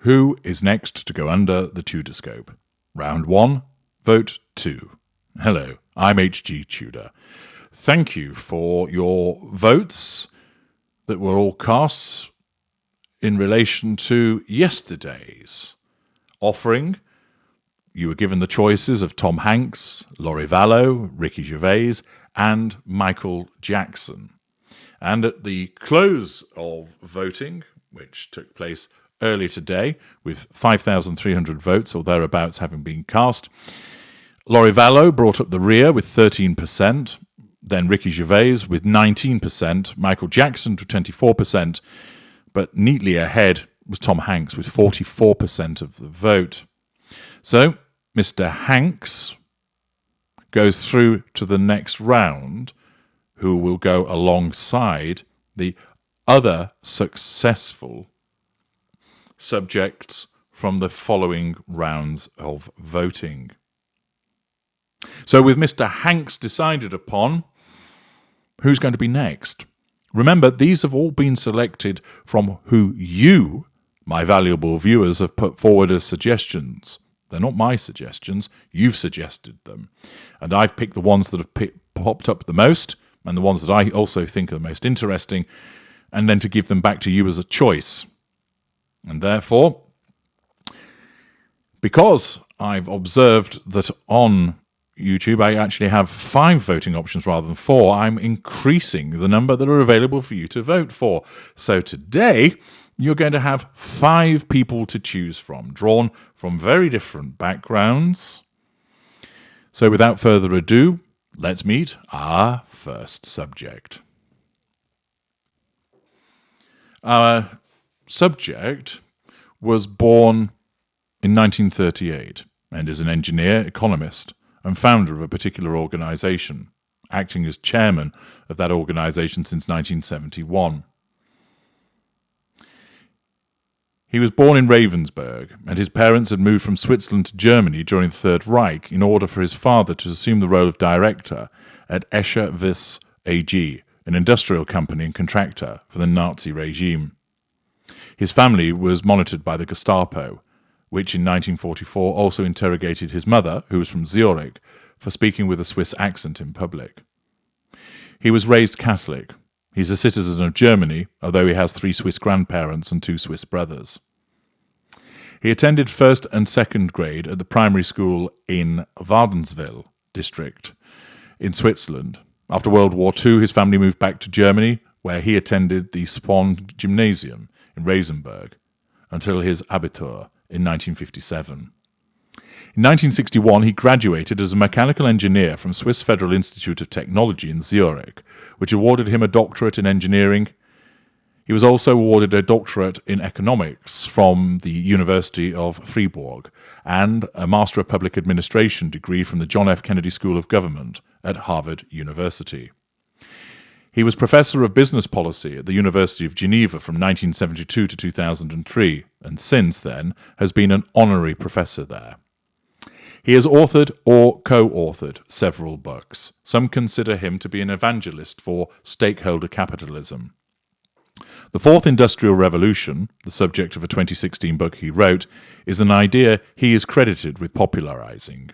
Who is next to go under the Tudorscope? Round 1, vote 2. Hello, I'm HG Tudor. Thank you for your votes that were all cast in relation to yesterday's offering. You were given the choices of Tom Hanks, Laurie Vallow, Ricky Gervais, and Michael Jackson. And at the close of voting, which took place earlier today, with 5,300 votes or thereabouts having been cast, Laurie Vallow brought up the rear with 13%, then Ricky Gervais with 19%, Michael Jackson to 24%, but neatly ahead was Tom Hanks with 44% of the vote. So, Mr. Hanks goes through to the next round, who will go alongside the other successful subjects from the following rounds of voting. So with Mr. Hanks decided upon, who's going to be next? Remember, these have all been selected from who you, my valuable viewers, have put forward as suggestions. They're not my suggestions, you've suggested them. And I've picked the ones that have popped up the most, and the ones that I also think are the most interesting, and then to give them back to you as a choice. And therefore, because I've observed that on YouTube I actually have 5 voting options rather than 4, I'm increasing the number that are available for you to vote for. So today, you're going to have 5 people to choose from, drawn from very different backgrounds. So without further ado, let's meet our first subject. Our subject was born in 1938 and is an engineer, economist, and founder of a particular organisation, acting as chairman of that organisation since 1971. He was born in Ravensburg, and his parents had moved from Switzerland to Germany during the Third Reich in order for his father to assume the role of director at Escher Wyss AG, an industrial company and contractor for the Nazi regime. His family was monitored by the Gestapo, which in 1944 also interrogated his mother, who was from Zurich, for speaking with a Swiss accent in public. He was raised Catholic. He's a citizen of Germany, although he has 3 Swiss grandparents and 2 Swiss brothers. He attended 1st and 2nd grade at the primary school in Wädenswil district in Switzerland. After World War II, his family moved back to Germany, where he attended the Swan Gymnasium in Ravensburg until his Abitur in 1957. In 1961, he graduated as a mechanical engineer from Swiss Federal Institute of Technology in Zurich, which awarded him a doctorate in engineering. He was also awarded a doctorate in economics from the University of Fribourg and a Master of Public Administration degree from the John F. Kennedy School of Government at Harvard University. He was professor of business policy at the University of Geneva from 1972 to 2003, and since then has been an honorary professor there. He has authored or co-authored several books. Some consider him to be an evangelist for stakeholder capitalism. The Fourth Industrial Revolution, the subject of a 2016 book he wrote, is an idea he is credited with popularizing.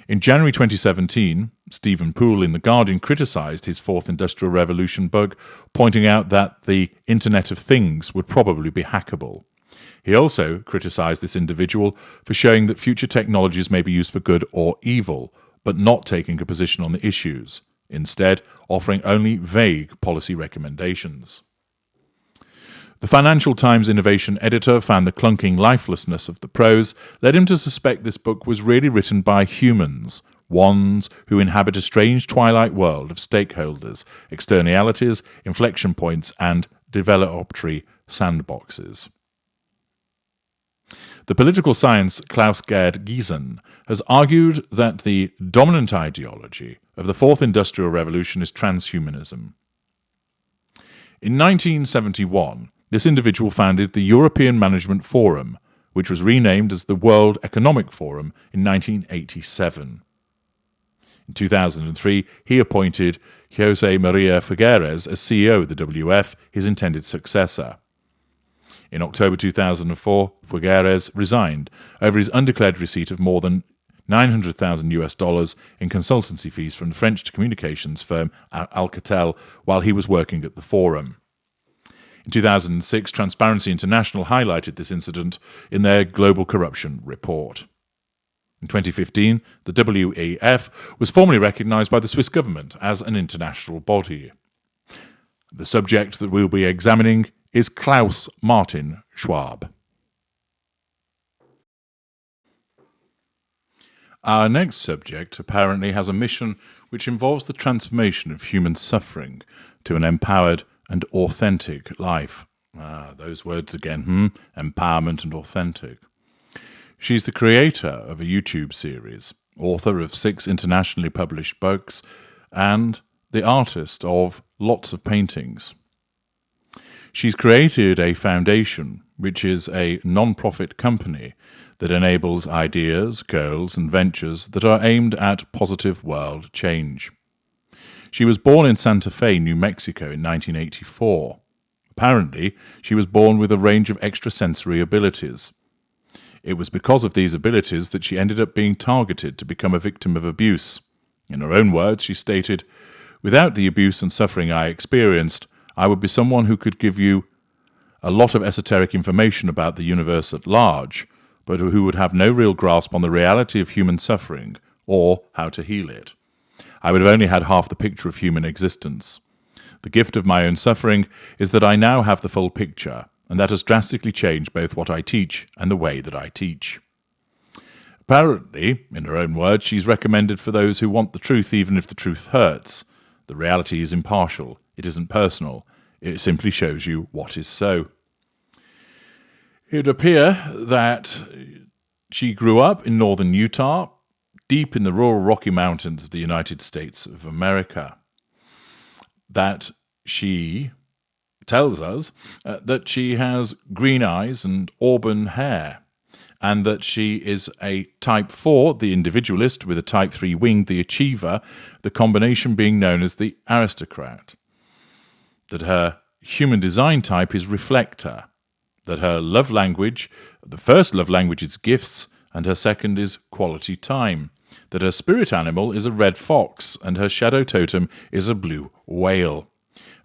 In January 2017, Stephen Poole in The Guardian criticised his Fourth Industrial Revolution book, pointing out that the Internet of Things would probably be hackable. He also criticised this individual for showing that future technologies may be used for good or evil, but not taking a position on the issues, instead offering only vague policy recommendations. The Financial Times innovation editor found the clunking lifelessness of the prose led him to suspect this book was really written by humans, ones who inhabit a strange twilight world of stakeholders, externalities, inflection points, and developatory sandboxes. The political science Klaus Giesen has argued that the dominant ideology of the Fourth Industrial Revolution is transhumanism. In 1971, this individual founded the European Management Forum, which was renamed as the World Economic Forum in 1987. In 2003, he appointed José María Figueres as CEO of the WF, his intended successor. In October 2004, Figueres resigned over his undeclared receipt of more than $900,000 in consultancy fees from the French communications firm Alcatel while he was working at the Forum. In 2006, Transparency International highlighted this incident in their Global Corruption Report. In 2015, the WEF was formally recognized by the Swiss government as an international body. The subject that we'll be examining is Klaus Martin Schwab. Our next subject apparently has a mission which involves the transformation of human suffering to an empowered and authentic life. Those words again, empowerment and authentic. She's the creator of a YouTube series, author of 6 internationally published books, and the artist of lots of paintings. She's created a foundation, which is a non-profit company that enables ideas, goals, and ventures that are aimed at positive world change. She was born in Santa Fe, New Mexico in 1984. Apparently, she was born with a range of extrasensory abilities. It was because of these abilities that she ended up being targeted to become a victim of abuse. In her own words, she stated, "Without the abuse and suffering I experienced, I would be someone who could give you a lot of esoteric information about the universe at large, but who would have no real grasp on the reality of human suffering or how to heal it. I would have only had half the picture of human existence. The gift of my own suffering is that I now have the full picture, and that has drastically changed both what I teach and the way that I teach." Apparently, in her own words, she's recommended for those who want the truth even if the truth hurts. The reality is impartial. It isn't personal. It simply shows you what is so. It would appear that she grew up in northern Utah, deep in the rural Rocky Mountains of the United States of America. That she tells us that she has green eyes and auburn hair, and that she is a type 4, the individualist, with a type 3 wing, the achiever, the combination being known as the aristocrat. That her human design type is reflector. That her love language, the first love language is gifts, and her second is quality time. That her spirit animal is a red fox, and her shadow totem is a blue whale.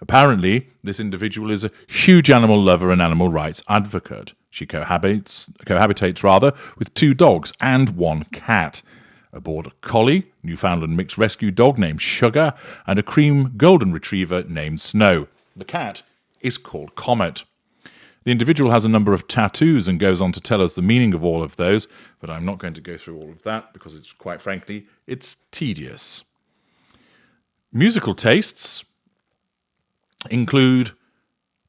Apparently, this individual is a huge animal lover and animal rights advocate. She cohabitates with 2 dogs and 1 cat. A border collie, Newfoundland mixed rescue dog named Sugar, and a cream golden retriever named Snow. The cat is called Comet. The individual has a number of tattoos and goes on to tell us the meaning of all of those, but I'm not going to go through all of that because it's quite frankly, it's tedious. Musical tastes include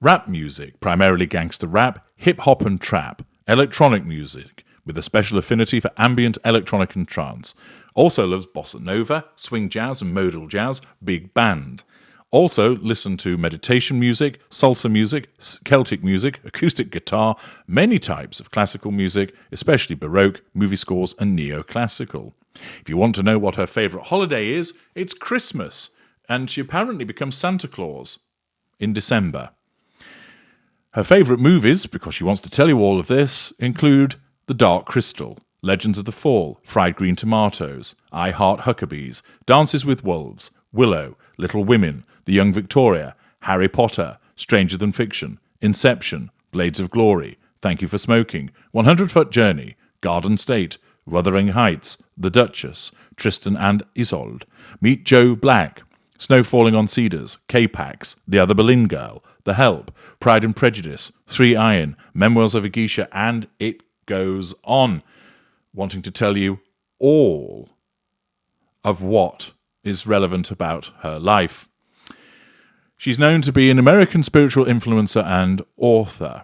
rap music, primarily gangster rap, hip-hop and trap, electronic music, with a special affinity for ambient electronic and trance. Also loves bossa nova, swing jazz and modal jazz, big band. Also listen to meditation music, salsa music, Celtic music, acoustic guitar, many types of classical music, especially Baroque, movie scores and neoclassical. If you want to know what her favourite holiday is, it's Christmas, and she apparently becomes Santa Claus in December. Her favourite movies, because she wants to tell you all of this, include The Dark Crystal, Legends of the Fall, Fried Green Tomatoes, I Heart Huckabees, Dances with Wolves, Willow, Little Women, The Young Victoria, Harry Potter, Stranger Than Fiction, Inception, Blades of Glory, Thank You for Smoking, 100-Foot Journey, Garden State, Wuthering Heights, The Duchess, Tristan and Isolde, Meet Joe Black, Snow Falling on Cedars, K-Pax, The Other Boleyn Girl, The Help, Pride and Prejudice, 3 Iron, Memoirs of a Geisha, and it goes on, wanting to tell you all of what is relevant about her life. She's known to be an American spiritual influencer and author.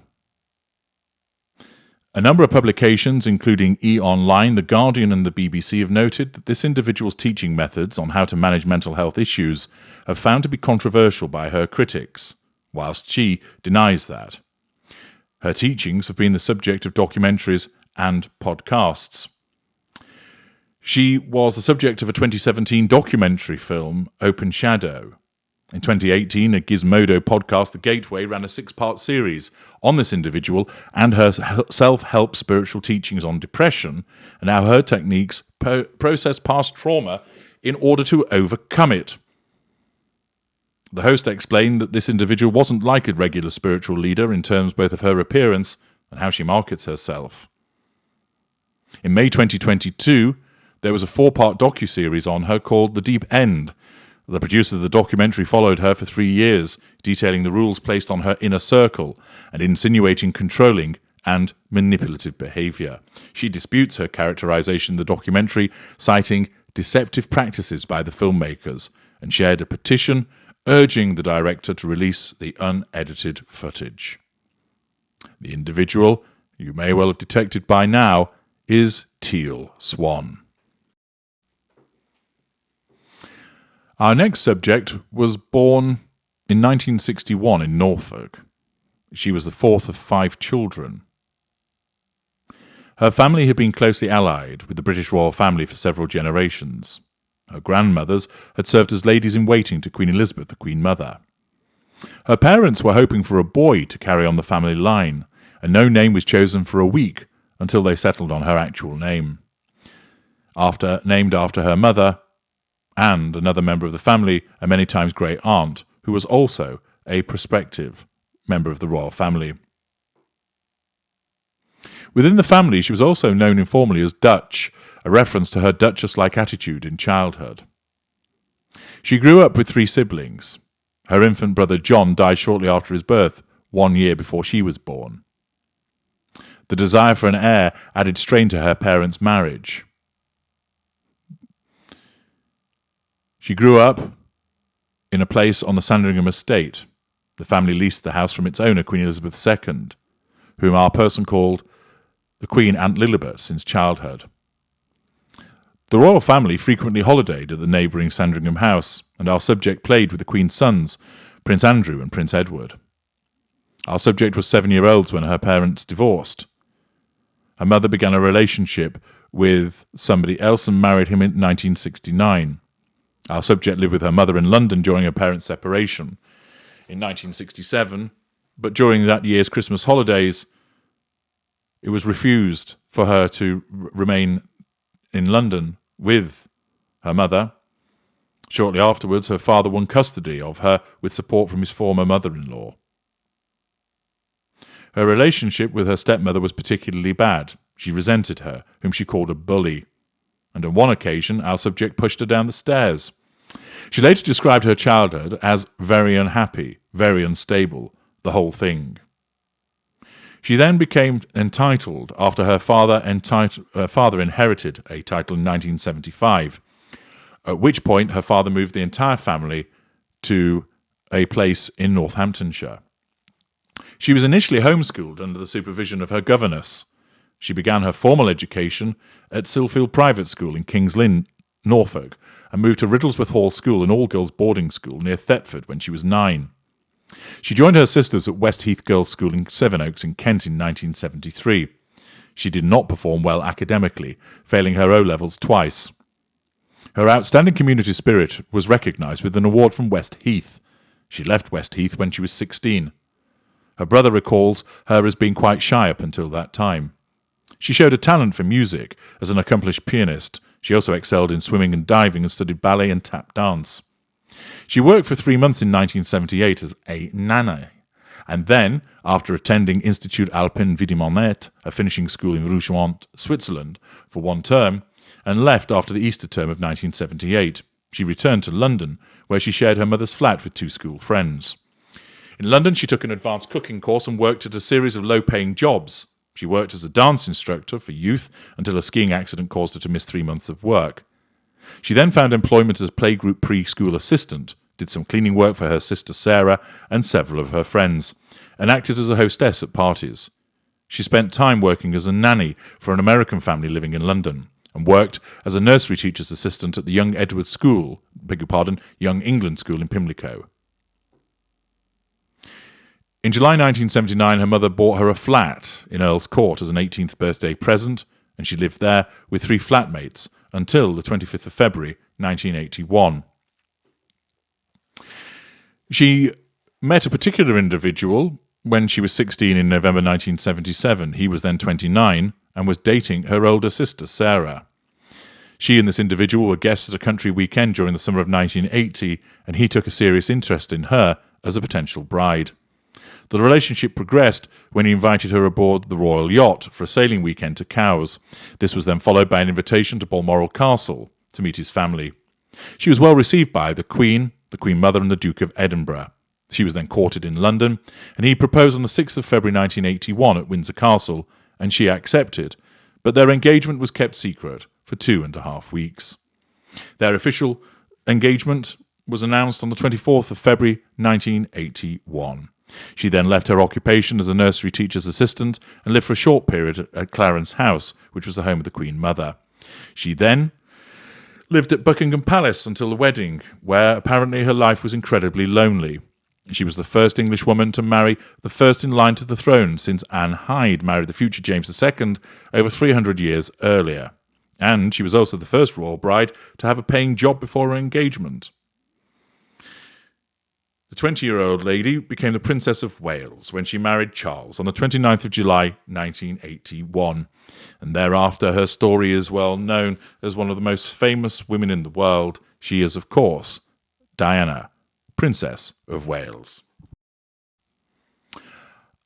A number of publications, including E! Online, The Guardian and the BBC, have noted that this individual's teaching methods on how to manage mental health issues have found to be controversial by her critics, whilst she denies that. Her teachings have been the subject of documentaries and podcasts. She was the subject of a 2017 documentary film, Open Shadow, In 2018, a Gizmodo podcast, The Gateway, ran a 6-part series on this individual and her self-help spiritual teachings on depression and how her techniques process past trauma in order to overcome it. The host explained that this individual wasn't like a regular spiritual leader in terms both of her appearance and how she markets herself. In May 2022, there was a 4-part docuseries on her called The Deep End. The producers of the documentary followed her for 3 years, detailing the rules placed on her inner circle and insinuating controlling and manipulative behavior. She disputes her characterization in the documentary, citing deceptive practices by the filmmakers, and shared a petition urging the director to release the unedited footage. The individual, you may well have detected by now, is Teal, Swan. Our next subject was born in 1961 in Norfolk. She was the 4th of 5 children. Her family had been closely allied with the British royal family for several generations. Her grandmothers had served as ladies-in-waiting to Queen Elizabeth, the Queen Mother. Her parents were hoping for a boy to carry on the family line, and no name was chosen for a week until they settled on her actual name. Named after her mother, and another member of the family, a many times great aunt, who was also a prospective member of the royal family. Within the family, she was also known informally as Dutch, a reference to her duchess-like attitude in childhood. She grew up with 3 siblings. Her infant brother John died shortly after his birth, 1 year before she was born. The desire for an heir added strain to her parents' marriage. She grew up in a place on the Sandringham estate. The family leased the house from its owner, Queen Elizabeth II, whom our person called the Queen Aunt Lilibet since childhood. The royal family frequently holidayed at the neighbouring Sandringham house, and our subject played with the Queen's sons, Prince Andrew and Prince Edward. Our subject was 7-year-old when her parents divorced. Her mother began a relationship with somebody else and married him in 1969. Our subject lived with her mother in London during her parents' separation in 1967, but during that year's Christmas holidays, it was refused for her to remain in London with her mother. Shortly afterwards, her father won custody of her with support from his former mother-in-law. Her relationship with her stepmother was particularly bad. She resented her, whom she called a bully. And on one occasion, our subject pushed her down the stairs. She later described her childhood as very unhappy, very unstable, the whole thing. She then became entitled after her father inherited a title in 1975, at which point her father moved the entire family to a place in Northamptonshire. She was initially homeschooled under the supervision of her governess. She began her formal education at Silfield Private School in Kings Lynn, Norfolk, and moved to Riddlesworth Hall School, an all-girls boarding school near Thetford, when she was 9. She joined her sisters at Westheath Girls' School in Sevenoaks in Kent in 1973. She did not perform well academically, failing her O-levels twice. Her outstanding community spirit was recognised with an award from Westheath. She left Westheath when she was 16. Her brother recalls her as being quite shy up until that time. She showed a talent for music as an accomplished pianist. She also excelled in swimming and diving and studied ballet and tap dance. She worked for 3 months in 1978 as a nanny, and then, after attending Institut Alpin Vidimanet, a finishing school in Rougemont, Switzerland, for 1 term, and left after the Easter term of 1978. She returned to London, where she shared her mother's flat with 2 school friends. In London, she took an advanced cooking course and worked at a series of low-paying jobs. She worked as a dance instructor for youth until a skiing accident caused her to miss 3 months of work. She then found employment as playgroup preschool assistant, did some cleaning work for her sister Sarah and several of her friends, and acted as a hostess at parties. She spent time working as a nanny for an American family living in London, and worked as a nursery teacher's assistant at the Young England School in Pimlico. In July 1979, her mother bought her a flat in Earl's Court as an 18th birthday present, and she lived there with 3 flatmates until the 25th of February 1981. She met a particular individual when she was 16 in November 1977. He was then 29 and was dating her older sister, Sarah. She and this individual were guests at a country weekend during the summer of 1980, and he took a serious interest in her as a potential bride. The relationship progressed when he invited her aboard the Royal Yacht for a sailing weekend to Cowes. This was then followed by an invitation to Balmoral Castle to meet his family. She was well received by the Queen Mother and the Duke of Edinburgh. She was then courted in London, and he proposed on the 6th of February 1981 at Windsor Castle, and she accepted, but their engagement was kept secret for 2.5 weeks. Their official engagement was announced on the 24th of February 1981. She then left her occupation as a nursery teacher's assistant and lived for a short period at Clarence House, which was the home of the Queen Mother. She then lived at Buckingham Palace until the wedding, where apparently her life was incredibly lonely. She was the first English woman to marry the first in line to the throne since Anne Hyde married the future James II over 300 years earlier. And she was also the first royal bride to have a paying job before her engagement. The 20-year-old lady became the Princess of Wales when she married Charles on the 29th of July 1981. And thereafter her story is well known as one of the most famous women in the world. She is, of course, Diana, Princess of Wales.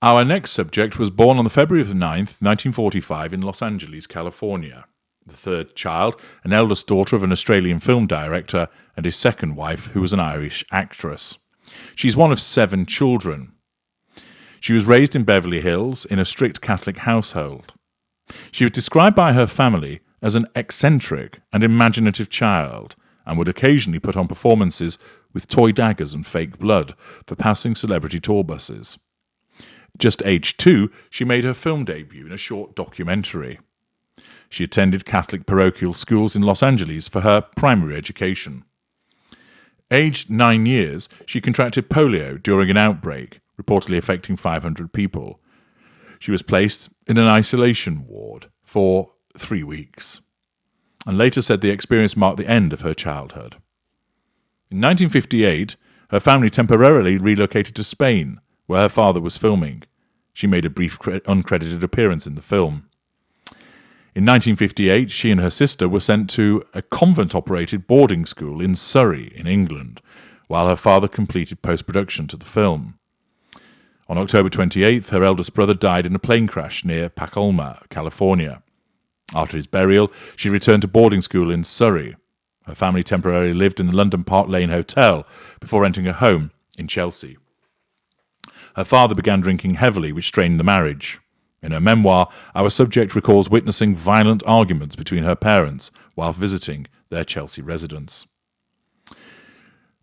Our next subject was born on the February of the 9th, 1945 in Los Angeles, California. The third child, an eldest daughter of an Australian film director, and his second wife, who was an Irish actress. She's one of 7 children. She was raised in Beverly Hills in a strict Catholic household. She was described by her family as an eccentric and imaginative child, and would occasionally put on performances with toy daggers and fake blood for passing celebrity tour buses. Just aged 2, she made her film debut in a short documentary. She attended Catholic parochial schools in Los Angeles for her primary education. Aged 9 years, she contracted polio during an outbreak, reportedly affecting 500 people. She was placed in an isolation ward for 3 weeks, and later said the experience marked the end of her childhood. In 1958, her family temporarily relocated to Spain, where her father was filming. She made a brief uncredited appearance in the film. In 1958, she and her sister were sent to a convent-operated boarding school in Surrey, in England, while her father completed post-production to the film. On October 28th, her eldest brother died in a plane crash near Pacolma, California. After his burial, she returned to boarding school in Surrey. Her family temporarily lived in the London Park Lane Hotel before renting a home in Chelsea. Her father began drinking heavily, which strained the marriage. In her memoir, our subject recalls witnessing violent arguments between her parents while visiting their Chelsea residence.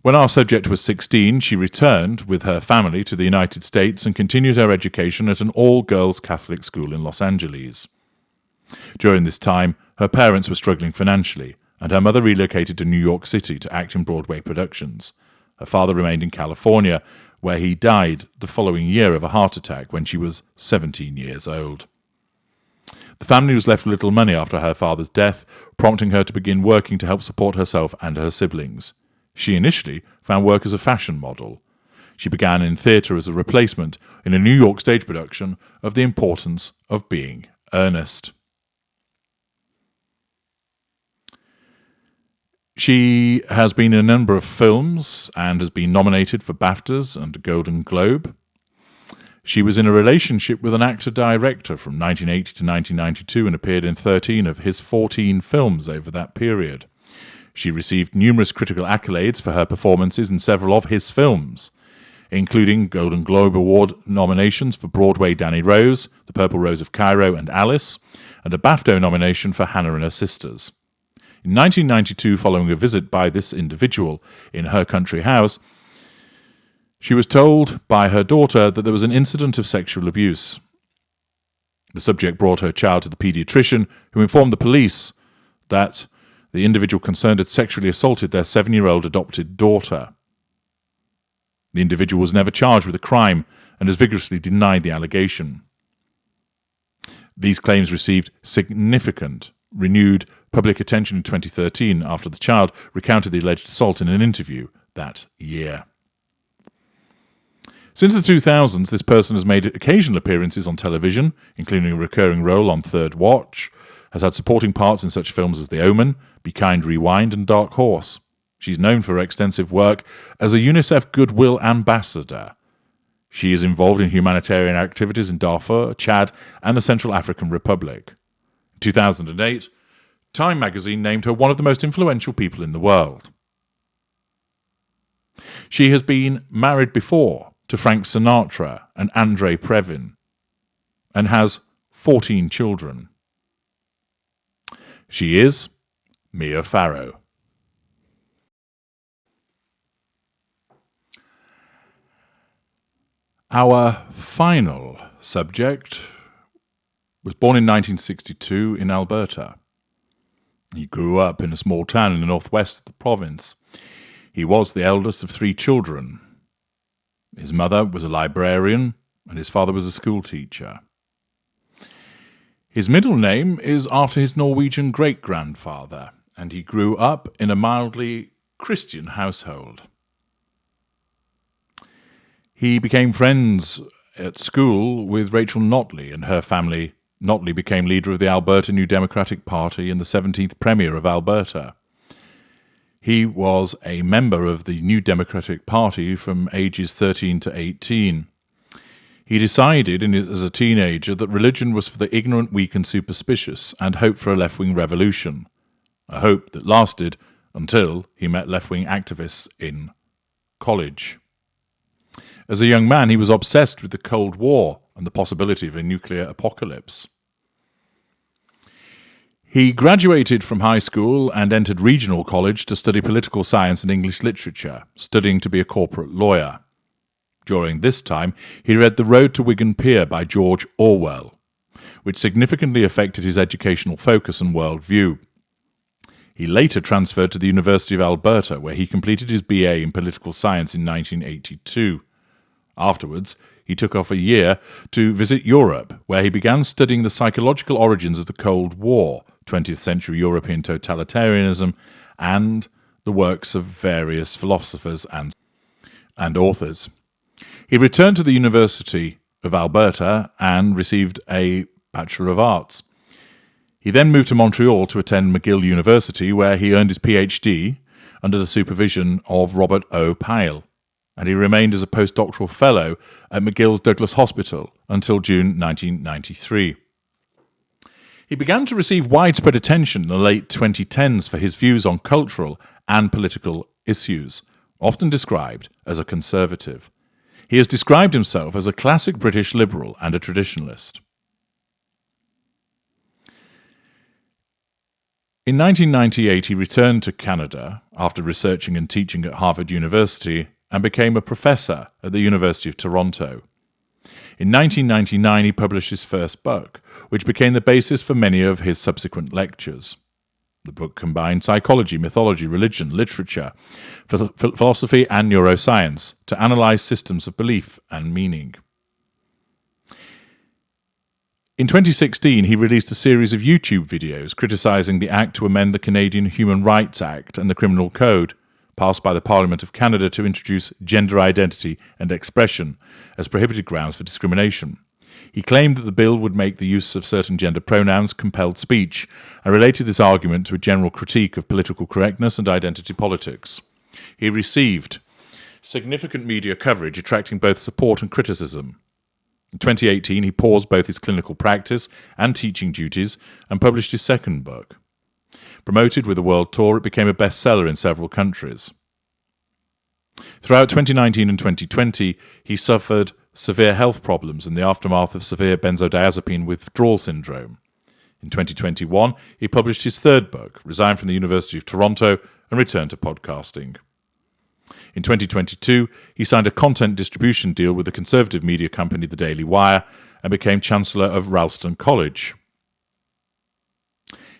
When our subject was 16, she returned with her family to the United States and continued her education at an all-girls Catholic school in Los Angeles. During this time, her parents were struggling financially, and her mother relocated to New York City to act in Broadway productions. Her father remained in California, where he died the following year of a heart attack when she was 17 years old. The family was left with little money after her father's death, prompting her to begin working to help support herself and her siblings. She initially found work as a fashion model. She began in theatre as a replacement in a New York stage production of The Importance of Being Earnest. She has been in a number of films and has been nominated for BAFTAs and a Golden Globe. She was in a relationship with an actor-director from 1980 to 1992 and appeared in 13 of his 14 films over that period. She received numerous critical accolades for her performances in several of his films, including Golden Globe Award nominations for Broadway Danny Rose, The Purple Rose of Cairo and Alice, and a BAFTA nomination for Hannah and Her Sisters. In 1992, following a visit by this individual in her country house, she was told by her daughter that there was an incident of sexual abuse. The subject brought her child to the paediatrician, who informed the police that the individual concerned had sexually assaulted their 7-year-old adopted daughter. The individual was never charged with a crime and has vigorously denied the allegation. These claims received significant, renewed public attention in 2013 after the child recounted the alleged assault in an interview that year. Since the 2000s, this person has made occasional appearances on television, including a recurring role on Third Watch, has had supporting parts in such films as The Omen, Be Kind, Rewind, and Dark Horse. She's known for her extensive work as a UNICEF Goodwill Ambassador. She is involved in humanitarian activities in Darfur, Chad, and the Central African Republic. In 2008, Time magazine named her one of the most influential people in the world. She has been married before to Frank Sinatra and Andre Previn, and has 14 children. She is Mia Farrow. Our final subject was born in 1962 in Alberta. He grew up in a small town in the northwest of the province. He was the eldest of 3 children. His mother was a librarian, and his father was a school teacher. His middle name is after his Norwegian great-grandfather, and he grew up in a mildly Christian household. He became friends at school with Rachel Notley and her family. Notley became leader of the Alberta New Democratic Party and the 17th Premier of Alberta. He was a member of the New Democratic Party from ages 13 to 18. He decided as a teenager that religion was for the ignorant, weak and superstitious, and hoped for a left-wing revolution, a hope that lasted until he met left-wing activists in college. As a young man, he was obsessed with the Cold War and the possibility of a nuclear apocalypse. He graduated from high school and entered regional college to study political science and English literature, studying to be a corporate lawyer. During this time, he read The Road to Wigan Pier by George Orwell, which significantly affected his educational focus and worldview. He later transferred to the University of Alberta, where he completed his BA in political science in 1982. Afterwards, he took off a year to visit Europe, where he began studying the psychological origins of the Cold War, 20th century European totalitarianism, and the works of various philosophers and authors. He returned to the University of Alberta and received a Bachelor of Arts. He then moved to Montreal to attend McGill University, where he earned his PhD under the supervision of Robert O. Pyle, and he remained as a postdoctoral fellow at McGill's Douglas Hospital until June 1993. He began to receive widespread attention in the late 2010s for his views on cultural and political issues, often described as a conservative. He has described himself as a classic British liberal and a traditionalist. In 1998, he returned to Canada after researching and teaching at Harvard University and became a professor at the University of Toronto. In 1999, he published his first book, which became the basis for many of his subsequent lectures. The book combined psychology, mythology, religion, literature, philosophy, and neuroscience to analyze systems of belief and meaning. In 2016, he released a series of YouTube videos criticizing the Act to amend the Canadian Human Rights Act and the Criminal Code, passed by the Parliament of Canada to introduce gender identity and expression as prohibited grounds for discrimination. He claimed that the bill would make the use of certain gender pronouns compelled speech, and related this argument to a general critique of political correctness and identity politics. He received significant media coverage, attracting both support and criticism. In 2018, he paused both his clinical practice and teaching duties and published his second book. Promoted with a world tour, it became a bestseller in several countries. Throughout 2019 and 2020, he suffered severe health problems in the aftermath of severe benzodiazepine withdrawal syndrome. In 2021, he published his third book, resigned from the University of Toronto, and returned to podcasting. In 2022, he signed a content distribution deal with the conservative media company The Daily Wire and became Chancellor of Ralston College.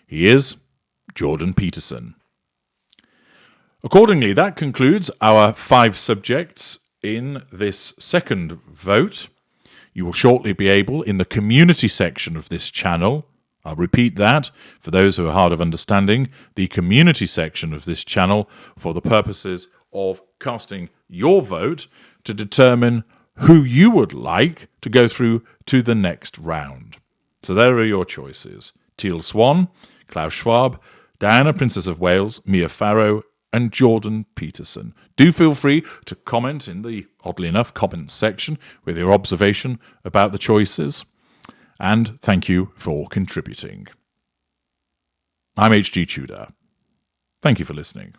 He is Jordan Peterson. Accordingly, that concludes our 5 subjects in this second vote. You will shortly be able, in the community section of this channel, I'll repeat that for those who are hard of understanding, the community section of this channel, for the purposes of casting your vote to determine who you would like to go through to the next round. So there are your choices. Teal Swan, Klaus Schwab, Diana, Princess of Wales, Mia Farrow, and Jordan Peterson. Do feel free to comment in the, oddly enough, comments section with your observation about the choices. And thank you for contributing. I'm HG Tudor. Thank you for listening.